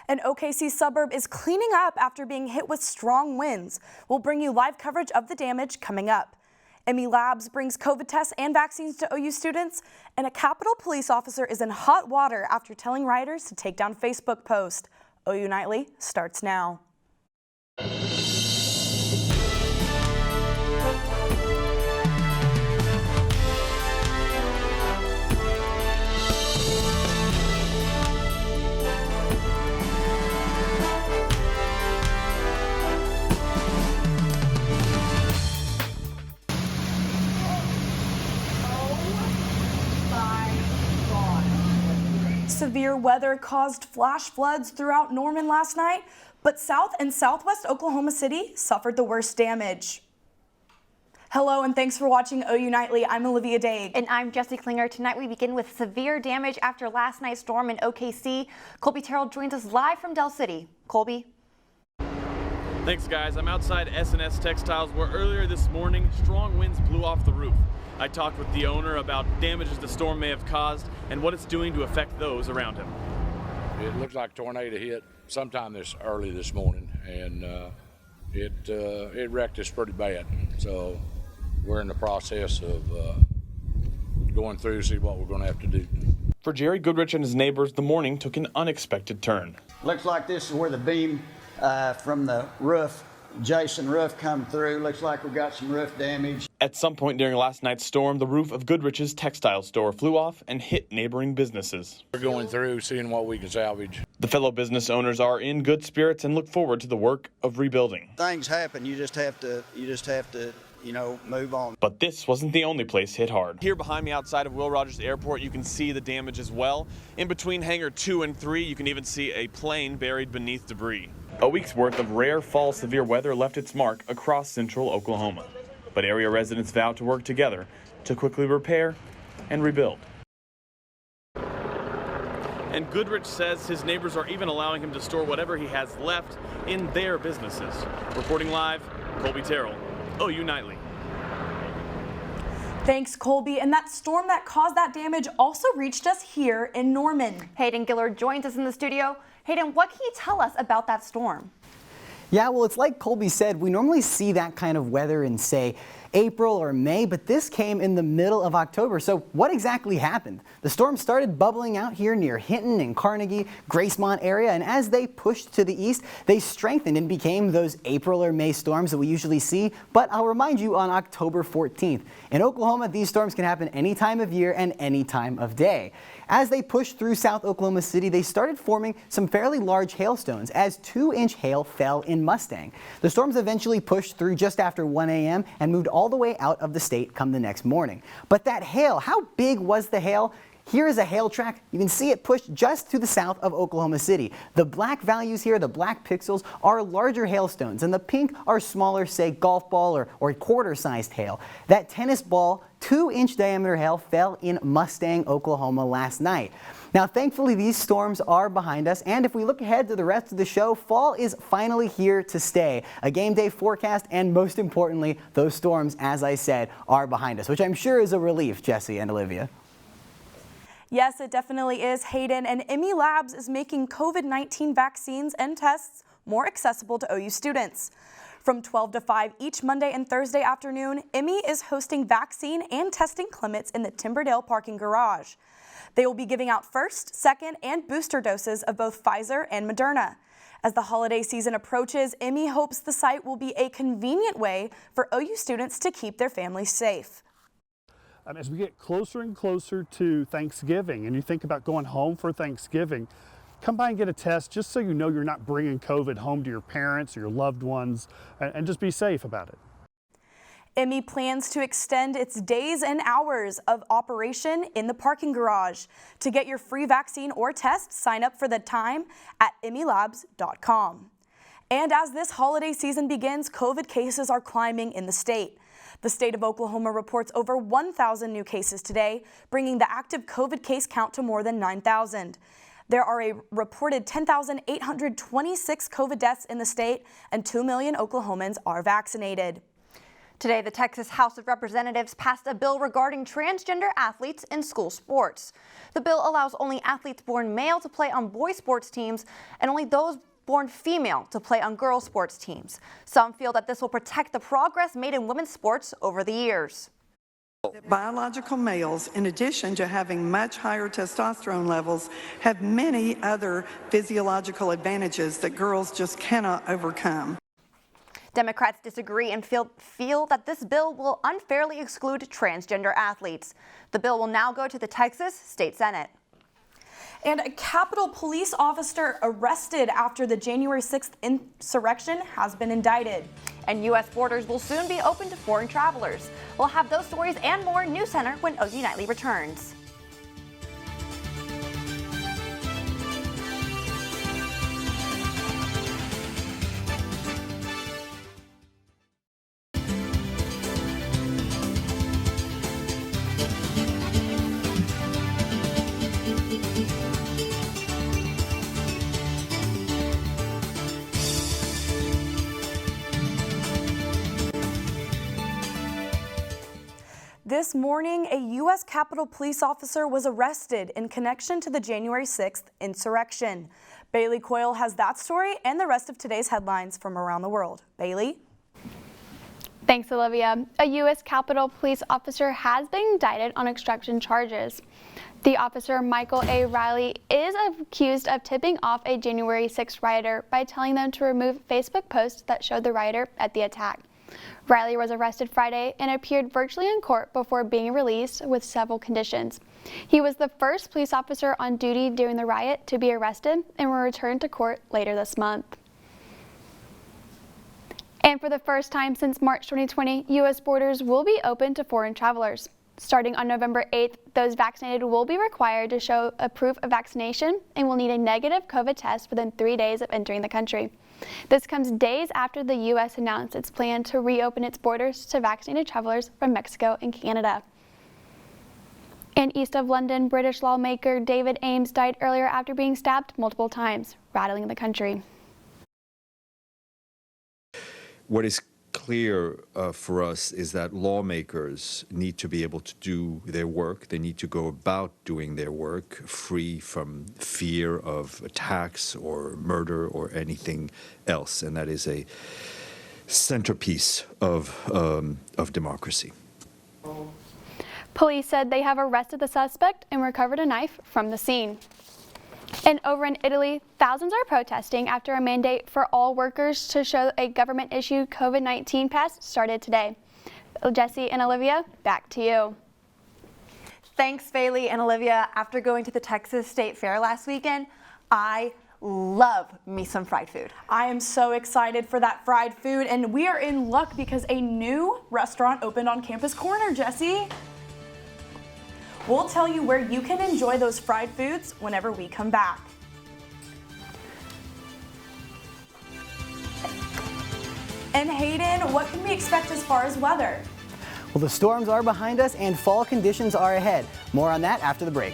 An OKC suburb is cleaning up after being hit with strong winds. We'll bring you live coverage of the damage coming up. ME Labs brings COVID tests and vaccines to OU students, and a Capitol police officer is in hot water after telling rioters to take down Facebook post. OU Nightly starts now. Severe weather caused flash floods throughout Norman last night, but South and Southwest Oklahoma City suffered the worst damage. Hello and thanks for watching OU Nightly. I'm Olivia Dague. And I'm Jessie Klinger. Tonight we begin with severe damage after last night's storm in OKC. Kolby Terrell joins us live from Del City. Kolby. Thanks guys. I'm outside S&S Textiles where earlier this morning strong winds blew off the roof. I talked with the owner about damages the storm may have caused and what it's doing to affect those around him. It looks like a tornado hit sometime early this morning, and it wrecked us pretty bad. So we're in the process of going through to see what we're going to have to do. For Jerry Goodrich and his neighbors, the morning took an unexpected turn. Looks like this is where the beam from the roof, Jason roof, come through. Looks like we got some roof damage. At some point during last night's storm, the roof of Goodrich's textile store flew off and hit neighboring businesses. We're going through, seeing what we can salvage. The fellow business owners are in good spirits and look forward to the work of rebuilding. Things happen. You just have to, move on. But this wasn't the only place hit hard. Here behind me outside of Will Rogers Airport, you can see the damage as well. In between hangar 2 and 3, you can even see a plane buried beneath debris. A week's worth of rare fall severe weather left its mark across central Oklahoma. But area residents vow to work together to quickly repair and rebuild. And Goodrich says his neighbors are even allowing him to store whatever he has left in their businesses. Reporting live, Kolby Terrell, OU Nightly. Thanks, Kolby. And that storm that caused that damage also reached us here in Norman. Hayden Giller joins us in the studio. Hayden, what can you tell us about that storm? Yeah, well, it's like Kolby said, we normally see that kind of weather in, say, April or May, but this came in the middle of October. So what exactly happened? The storm started bubbling out here near Hinton and Carnegie, Gracemont area, and as they pushed to the east, they strengthened and became those April or May storms that we usually see. But I'll remind you, on October 14th. In Oklahoma, these storms can happen any time of year and any time of day. As they pushed through South Oklahoma City, they started forming some fairly large hailstones as 2-inch hail fell in Mustang. The storms eventually pushed through just after 1 a.m. and moved all the way out of the state come the next morning. But that hail, how big was the hail? Here is a hail track. You can see it pushed just to the south of Oklahoma City. The black values here, the black pixels, are larger hailstones, and the pink are smaller, say, golf ball or quarter-sized hail. That tennis ball, 2-inch diameter hail fell in Mustang, Oklahoma last night. Now, thankfully, these storms are behind us, and if we look ahead to the rest of the show, fall is finally here to stay. A game day forecast, and most importantly, those storms, as I said, are behind us, which I'm sure is a relief, Jessie and Olivia. Yes, it definitely is, Hayden, and ME Labs is making COVID-19 vaccines and tests more accessible to OU students. From 12 to 5 each Monday and Thursday afternoon, ME is hosting vaccine and testing clinics in the Timberdale parking garage. They will be giving out first, second, and booster doses of both Pfizer and Moderna. As the holiday season approaches, ME hopes the site will be a convenient way for OU students to keep their families safe. As we get closer and closer to Thanksgiving and you think about going home for Thanksgiving, come by and get a test just so you know you're not bringing COVID home to your parents or your loved ones, and just be safe about it. ME plans to extend its days and hours of operation in the parking garage. To get your free vaccine or test, sign up for the time at melabs.com. And as this holiday season begins, COVID cases are climbing in the state. The state of Oklahoma reports over 1,000 new cases today, bringing the active COVID case count to more than 9,000. There are a reported 10,826 COVID deaths in the state, and 2 million Oklahomans are vaccinated. Today, the Texas House of Representatives passed a bill regarding transgender athletes in school sports. The bill allows only athletes born male to play on boys' sports teams and only those born female to play on girls' sports teams. Some feel that this will protect the progress made in women's sports over the years. Biological males, in addition to having much higher testosterone levels, have many other physiological advantages that girls just cannot overcome. Democrats disagree and feel that this bill will unfairly exclude transgender athletes. The bill will now go to the Texas State Senate. And a Capitol Police officer arrested after the January 6th insurrection has been indicted. And U.S. borders will soon be open to foreign travelers. We'll have those stories and more in News Center when OU Nightly returns. This morning, a U.S. Capitol Police officer was arrested in connection to the January 6th insurrection. Bailey Coyle has that story and the rest of today's headlines from around the world. Bailey? Thanks, Olivia. A U.S. Capitol Police officer has been indicted on obstruction charges. The officer, Michael A. Riley, is accused of tipping off a January 6th rioter by telling them to remove Facebook posts that showed the rioter at the attack. Riley was arrested Friday and appeared virtually in court before being released with several conditions. He was the first police officer on duty during the riot to be arrested and will return to court later this month. And for the first time since March 2020, U.S. borders will be open to foreign travelers. Starting on November 8th, those vaccinated will be required to show a proof of vaccination and will need a negative COVID test within 3 days of entering the country. This comes days after the U.S. announced its plan to reopen its borders to vaccinated travelers from Mexico and Canada. And east of London, British lawmaker David Ames died earlier after being stabbed multiple times, rattling the country. What is clear for us is that lawmakers need to be able to do their work. They need to go about doing their work free from fear of attacks or murder or anything else, and that is a centerpiece of democracy. Police said they have arrested the suspect and recovered a knife from the scene. And over in Italy, thousands are protesting after a mandate for all workers to show a government-issued COVID-19 pass started today. Jessie and Olivia, back to you. Thanks, Bailey and Olivia. After going to the Texas State Fair last weekend, I love me some fried food. I am so excited for that fried food, and we are in luck because a new restaurant opened on Campus Corner, Jessie. We'll tell you where you can enjoy those fried foods whenever we come back. And Hayden, what can we expect as far as weather? Well, the storms are behind us and fall conditions are ahead. More on that after the break.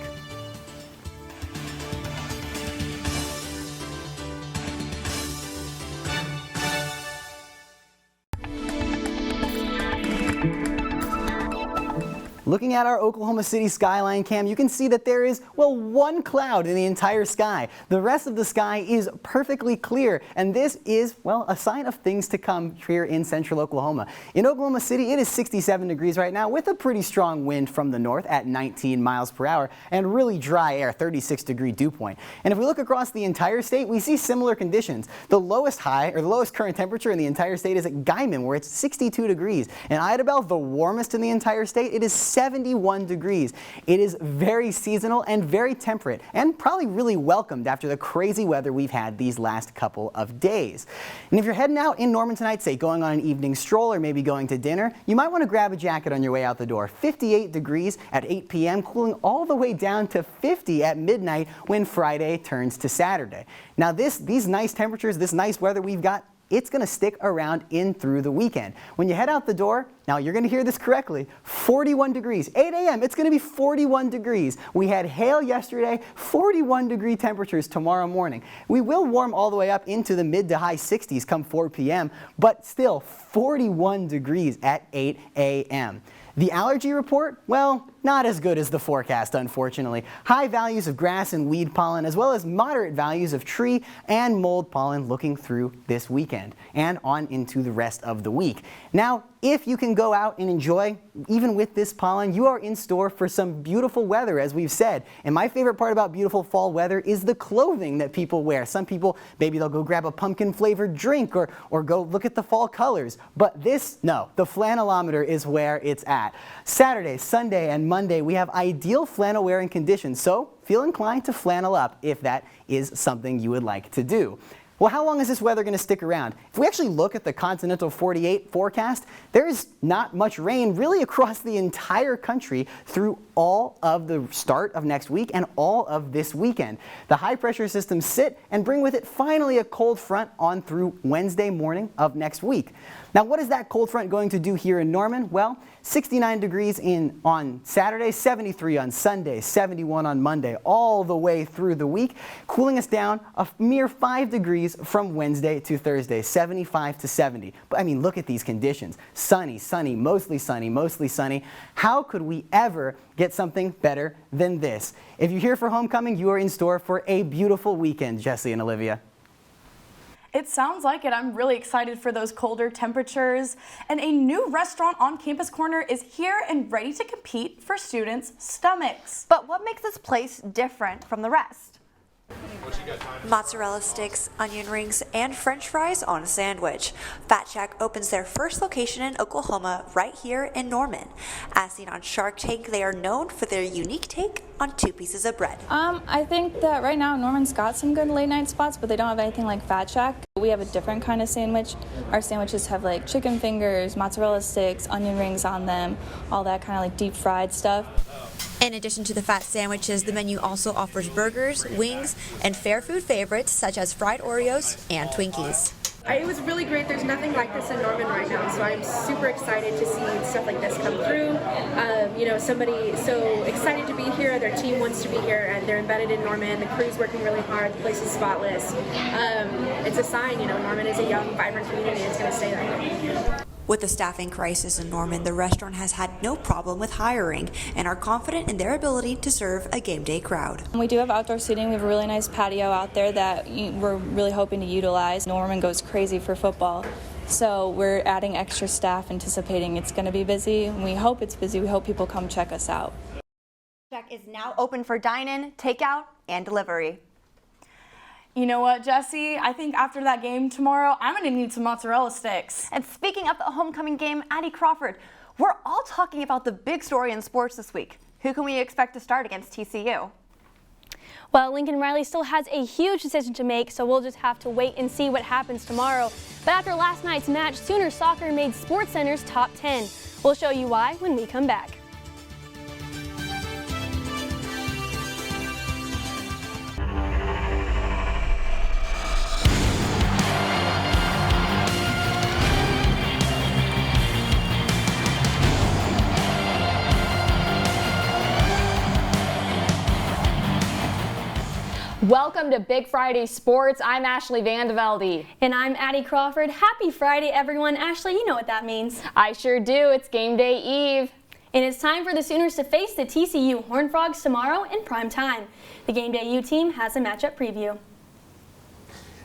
Looking at our Oklahoma City skyline cam, you can see that there is, well, one cloud in the entire sky. The rest of the sky is perfectly clear, and this is, well, a sign of things to come here in central Oklahoma. In Oklahoma City, it is 67 degrees right now with a pretty strong wind from the north at 19 miles per hour and really dry air, 36-degree dew point. And if we look across the entire state, we see similar conditions. The lowest current temperature in the entire state is at Guyman, where it's 62 degrees. In Idabel, the warmest in the entire state, it is 71 degrees. It is very seasonal and very temperate and probably really welcomed after the crazy weather we've had these last couple of days. And if you're heading out in Norman tonight, say going on an evening stroll or maybe going to dinner, you might want to grab a jacket on your way out the door. 58 degrees at 8 p.m., cooling all the way down to 50 at midnight when Friday turns to Saturday. Now these nice temperatures, this nice weather we've got, it's going to stick around in through the weekend. When you head out the door, now you're going to hear this correctly, 41 degrees. 8 a.m., it's going to be 41 degrees. We had hail yesterday, 41 degree temperatures tomorrow morning. We will warm all the way up into the mid to high 60s come 4 p.m., but still 41 degrees at 8 a.m. The allergy report, well, not as good as the forecast, unfortunately. High values of grass and weed pollen, as well as moderate values of tree and mold pollen looking through this weekend and on into the rest of the week. Now, if you can go out and enjoy, even with this pollen, you are in store for some beautiful weather, as we've said. And my favorite part about beautiful fall weather is the clothing that people wear. Some people, maybe they'll go grab a pumpkin-flavored drink or go look at the fall colors. But this, no, the flannellometer is where it's at. Saturday, Sunday, and Monday, we have ideal flannel wearing conditions, so feel inclined to flannel up if that is something you would like to do. Well, how long is this weather going to stick around? If we actually look at the continental 48 forecast, there is not much rain really across the entire country through all of the start of next week and all of this weekend. The high pressure systems sit and bring with it finally a cold front on through Wednesday morning of next week. Now, what is that cold front going to do here in Norman? Well, 69 degrees on Saturday, 73 on Sunday, 71 on Monday, all the way through the week, cooling us down a mere 5 degrees from Wednesday to Thursday, 75 to 70. But I mean, look at these conditions. Sunny, sunny, mostly sunny, mostly sunny. How could we ever get something better than this? If you're here for homecoming, you are in store for a beautiful weekend, Jessie and Olivia. It sounds like it. I'm really excited for those colder temperatures. And a new restaurant on Campus Corner is here and ready to compete for students' stomachs. But what makes this place different from the rest? Mozzarella sticks, onion rings, and french fries on a sandwich. Fat Shack opens their first location in Oklahoma right here in Norman. As seen on Shark Tank, they are known for their unique take on 2 pieces of bread. I think that right now Norman's got some good late night spots, but they don't have anything like Fat Shack. We have a different kind of sandwich. Our sandwiches have like chicken fingers, mozzarella sticks, onion rings on them, all that kind of like deep fried stuff. In addition to the fat sandwiches, the menu also offers burgers, wings, and fair food favorites such as fried Oreos and Twinkies. It was really great. There's nothing like this in Norman right now, so I'm super excited to see stuff like this come through. Somebody so excited to be here. Their team wants to be here, and they're embedded in Norman. The crew's working really hard. The place is spotless. It's a sign, Norman is a young, vibrant community. It's going to stay that way. With the staffing crisis in Norman, the restaurant has had no problem with hiring and are confident in their ability to serve a game day crowd. We do have outdoor seating. We have a really nice patio out there that we're really hoping to utilize. Norman goes crazy for football, so we're adding extra staff, anticipating it's going to be busy. We hope it's busy. We hope people come check us out. Shack is now open for dine-in, takeout, and delivery. You know what, Jessie? I think after that game tomorrow, I'm going to need some mozzarella sticks. And speaking of the homecoming game, Addie, Crawford, we're all talking about the big story in sports this week. Who can we expect to start against TCU? Well, Lincoln Riley still has a huge decision to make, so we'll just have to wait and see what happens tomorrow. But after last night's match, Sooner soccer made SportsCenter's top 10. We'll show you why when we come back. Welcome to Big Friday Sports. I'm Ashley Velde. And I'm Addie Crawford. Happy Friday, everyone. Ashley, you know what that means. I sure do. It's game day eve. And it's time for the Sooners to face the TCU Horned Frogs tomorrow in prime time. The Game Day U team has a matchup preview.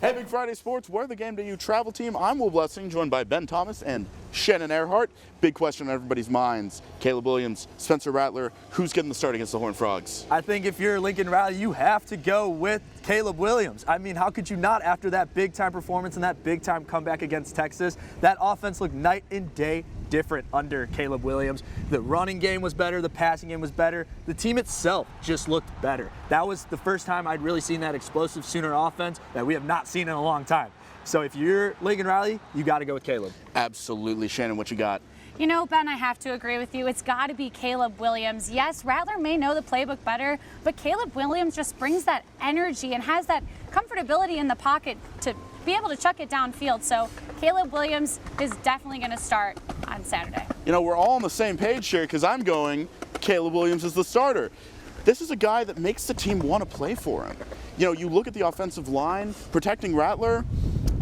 Hey, Big Friday Sports, we're the Game Day U travel team. I'm Will Blessing, joined by Ben Thomas and Shannon Ehrhardt. Big question on everybody's minds. Caleb Williams, Spencer Rattler, who's getting the start against the Horned Frogs? I think if you're Lincoln Riley, you have to go with Caleb Williams. I mean, how could you not after that big-time performance and that big-time comeback against Texas? That offense looked night and day different under Caleb Williams. The running game was better, the passing game was better, the team itself just looked better. That was the first time I'd really seen that explosive Sooner offense that we have not seen in a long time. So if you're Lincoln Riley, you got to go with Caleb. Absolutely. Shannon, what you got? You know, Ben, I have to agree with you. It's got to be Caleb Williams. Yes, Rattler may know the playbook better, but Caleb Williams just brings that energy and has that comfortability in the pocket to be able to chuck it downfield. So Caleb Williams is definitely going to start on Saturday. You know, we're all on the same page here because I'm going Caleb Williams is the starter. This is a guy that makes the team want to play for him. You know, you look at the offensive line, protecting Rattler,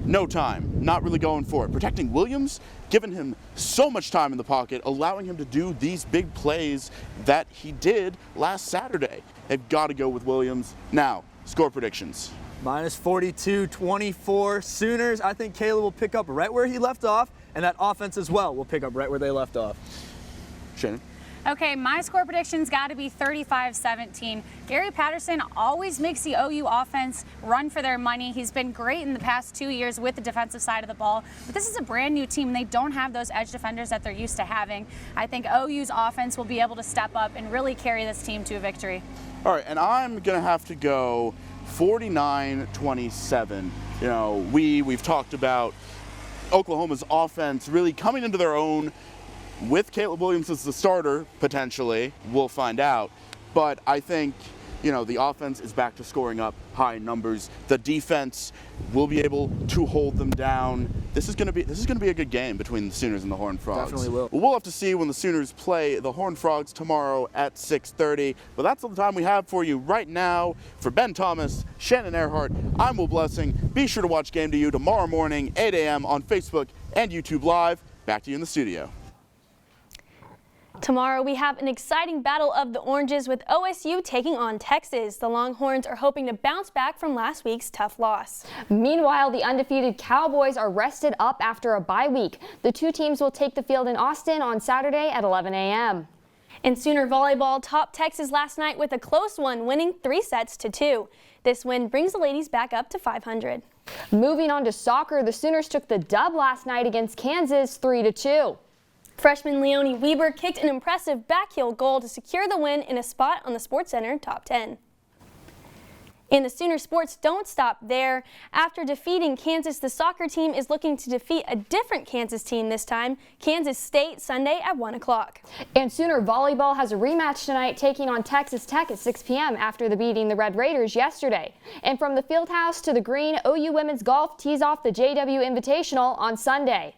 no time, not really going for it. Protecting Williams, giving him so much time in the pocket, allowing him to do these big plays that he did last Saturday. They've got to go with Williams. Now, score predictions. Minus 42-24 Sooners. I think Caleb will pick up right where he left off, and that offense as well will pick up right where they left off. Shannon? Okay, my score prediction's got to be 35-17. Gary Patterson always makes the OU offense run for their money. He's been great in the past 2 years with the defensive side of the ball, but this is a brand new team. They don't have those edge defenders that they're used to having. I think OU's offense will be able to step up and really carry this team to a victory. All right, and I'm going to have to go 49-27. You know, we've talked about Oklahoma's offense really coming into their own with Caleb Williams as the starter, potentially. We'll find out. But I think, you know, the offense is back to scoring up high numbers. The defense will be able to hold them down. This is going to be a good game between the Sooners and the Horned Frogs. Definitely will. We'll have to see when the Sooners play the Horned Frogs tomorrow at 6:30. But that's all the time we have for you right now. For Ben Thomas, Shannon Ehrhardt, I'm Will Blessing. Be sure to watch Game to You tomorrow morning, 8 a.m. on Facebook and YouTube Live. Back to you in the studio. Tomorrow we have an exciting battle of the oranges with OSU taking on Texas. The Longhorns are hoping to bounce back from last week's tough loss. Meanwhile, the undefeated Cowboys are rested up after a bye week. The two teams will take the field in Austin on Saturday at 11 a.m. And Sooner volleyball topped Texas last night with a close one, winning 3-2. This win brings the ladies back up to 500. Moving on to soccer, the Sooners took the dub last night against Kansas 3-2. Freshman Leonie Weber kicked an impressive backheel goal to secure the win in a spot on the SportsCenter top 10. And the Sooner sports don't stop there. After defeating Kansas, the soccer team is looking to defeat a different Kansas team this time, Kansas State, Sunday at 1 o'clock. And Sooner volleyball has a rematch tonight, taking on Texas Tech at 6 p.m. after the beating the Red Raiders yesterday. And from the Fieldhouse to the Green, OU women's golf tees off the JW Invitational on Sunday.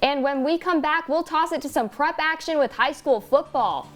And when we come back, we'll toss it to some prep action with high school football.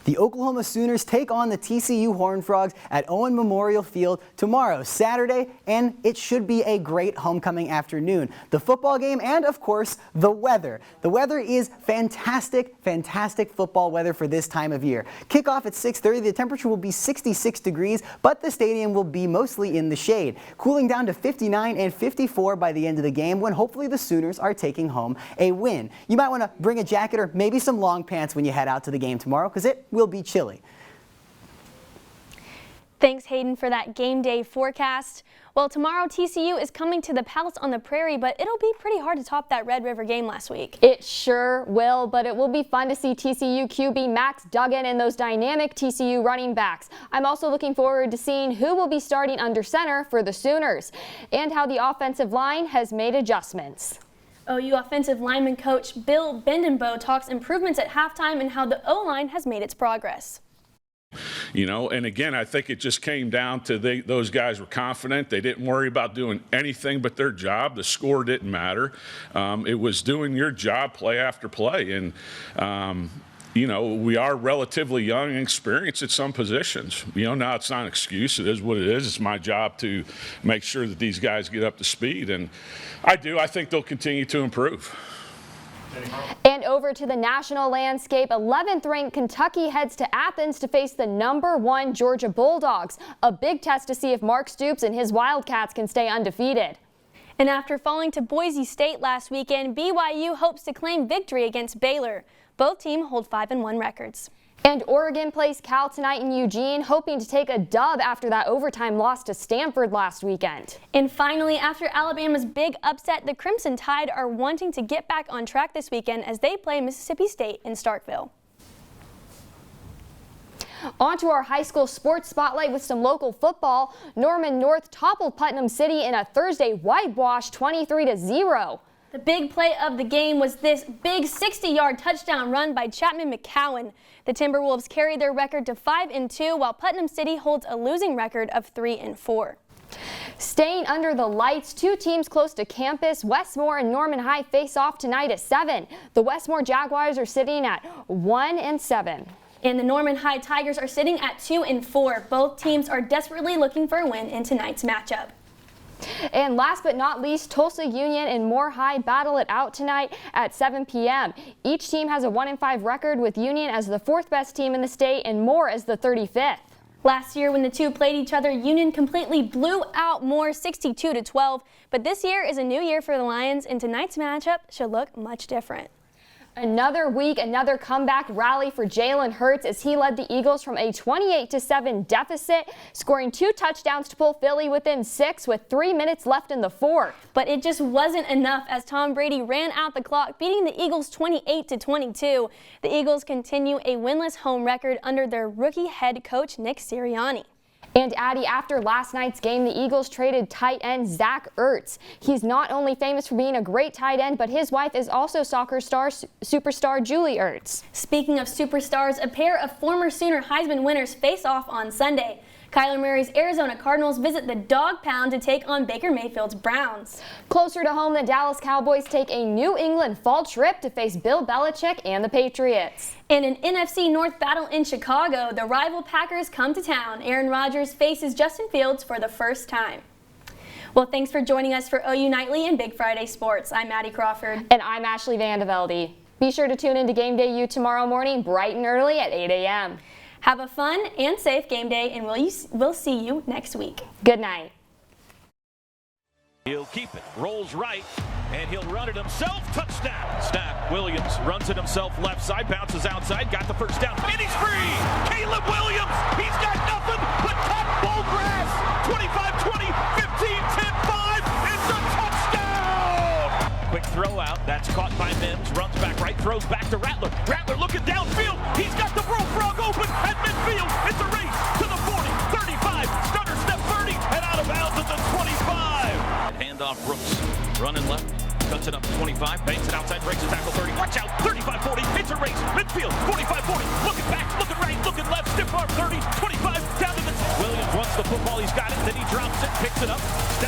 The Oklahoma Sooners take on the TCU Horned Frogs at Owen Memorial Field tomorrow, Saturday, and it should be a great homecoming afternoon. The football game and, of course, the weather. The weather is fantastic, fantastic football weather for this time of year. Kickoff at 6:30, the temperature will be 66 degrees, but the stadium will be mostly in the shade, cooling down to 59 and 54 by the end of the game when hopefully the Sooners are taking home a win. You might want to bring a jacket or maybe some long pants when you head out to the game tomorrow, because it will be chilly. Thanks, Hayden, for that game day forecast. Well, tomorrow TCU is coming to the Palace on the Prairie, but it'll be pretty hard to top that Red River game last week. It sure will, but it will be fun to see TCU QB Max Duggan and those dynamic TCU running backs. I'm also looking forward to seeing who will be starting under center for the Sooners and how the offensive line has made adjustments. OU offensive lineman coach Bill Bendenbow talks improvements at halftime and how the O-line has made its progress. You know, and again, I think it just came down to those guys were confident. They didn't worry about doing anything but their job. The score didn't matter. It was doing your job play after play. And, you know, we are relatively young and experienced at some positions. You know, now it's not an excuse. It is what it is. It's my job to make sure that these guys get up to speed. And I think they'll continue to improve. And over to the national landscape, 11th ranked Kentucky heads to Athens to face the #1 Georgia Bulldogs. A big test to see if Mark Stoops and his Wildcats can stay undefeated. And after falling to Boise State last weekend, BYU hopes to claim victory against Baylor. Both teams hold 5-1 records. And Oregon plays Cal tonight in Eugene, hoping to take a dub after that overtime loss to Stanford last weekend. And finally, after Alabama's big upset, the Crimson Tide are wanting to get back on track this weekend as they play Mississippi State in Starkville. On to our high school sports spotlight with some local football. Norman North toppled Putnam City in a Thursday whitewash 23-0. The big play of the game was this big 60-yard touchdown run by Chapman McCowan. The Timberwolves carried their record to 5-2, while Putnam City holds a losing record of 3-4. Staying under the lights, two teams close to campus, Westmore and Norman High, face off tonight at 7. The Westmore Jaguars are sitting at 1-7. And the Norman High Tigers are sitting at 2-4. Both teams are desperately looking for a win in tonight's matchup. And last but not least, Tulsa Union and Moore High battle it out tonight at 7 p.m. Each team has a 1-5 record, with Union as the 4th best team in the state and Moore as the 35th. Last year, when the two played each other, Union completely blew out Moore 62-12. But this year is a new year for the Lions, and tonight's matchup should look much different. Another week, another comeback rally for Jalen Hurts as he led the Eagles from a 28-7 deficit, scoring 2 touchdowns to pull Philly within 6 with 3 minutes left in the 4th. But it just wasn't enough as Tom Brady ran out the clock, beating the Eagles 28-22. The Eagles continue a winless home record under their rookie head coach Nick Sirianni. And Addie, after last night's game, the Eagles traded tight end Zach Ertz. He's not only famous for being a great tight end, but his wife is also soccer superstar Julie Ertz. Speaking of superstars, a pair of former Sooner Heisman winners face off on Sunday. Kyler Murray's Arizona Cardinals visit the Dog Pound to take on Baker Mayfield's Browns. Closer to home, the Dallas Cowboys take a New England fall trip to face Bill Belichick and the Patriots. In an NFC North battle in Chicago, the rival Packers come to town. Aaron Rodgers faces Justin Fields for the first time. Well, thanks for joining us for OU Nightly and Big Friday Sports. I'm Addie Crawford. And I'm Ashley Velde. Be sure to tune in to Game Day U tomorrow morning, bright and early at 8 a.m. Have a fun and safe game day, and we'll see you next week. Good night. He'll keep it, rolls right, and he'll run it himself. Touchdown. Snap. Williams runs it himself left side, bounces outside, got the first down, and he's free. Caleb Williams, he's got nothing but top bull grass. 25-20, 15-10-5, it's a touchdown. Quick throw out, that's caught by Mims, runs back right, throws back to Rattler. Rattler looking downfield, he's got the Bullfrog open at midfield. It's a race to the 40, 35, stutter step 30, and out of bounds at the 25. Handoff Brooks, running left, cuts it up to 25, banks it outside, breaks a tackle 30, watch out, 35-40, it's a race, midfield, 45-40, looking back, looking right, looking left, stiff arm 30, 25, down to the... Williams wants the football, he's got it, then he drops it, picks it up, steps